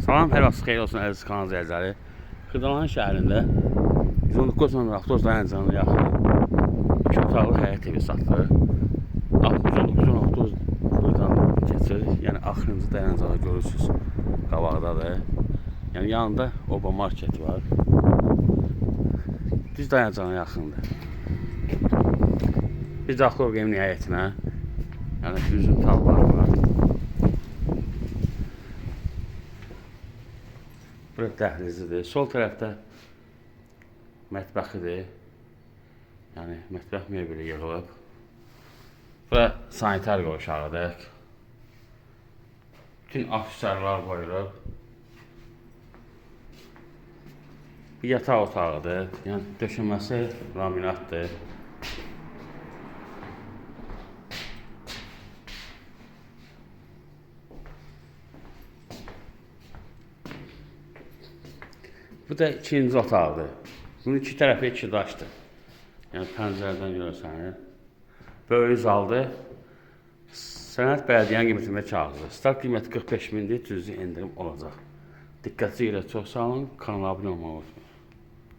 Salam, hər vaxt xeyir olsun əziz kanal izləyiciləri. Xırdalan şəhərində 119 nömrə avtobus dayanacağına yaxın 2 otaqlı həyət evi satılır. 119 nömrə avtobus buradan keçir. Yəni axırıncı dayanacağı görürsünüz. Qabaqdadır. Yəni yanında Oba marketi var. Düz dayanacağına yaxındır. Biz daxil olaq həyətinə. Yəni üzüm tablarına. Bura dəhlizidir. Sol tərəfdə mətbəxidir. Yəni mətbəx mebeli yığılıb. Bura sanitar qovşağıdır. Bütün afişlərlər qoyulub. Bir yataq otağıdır. Yəni döşəməsi laminatdır. Bu da ikinci otaqdır. Bunun iki tərəfi iki daşdır. Yəni pəncərədən görürsənir. Böyük zaldır. Sənəd bələdiyyənin qiymətində çağırılır. Start qiyməti 45 mindir, cüzi endirim olacaq. Diqqətli ilə çox sağ olun, kanala abunə olmağı unutmayın.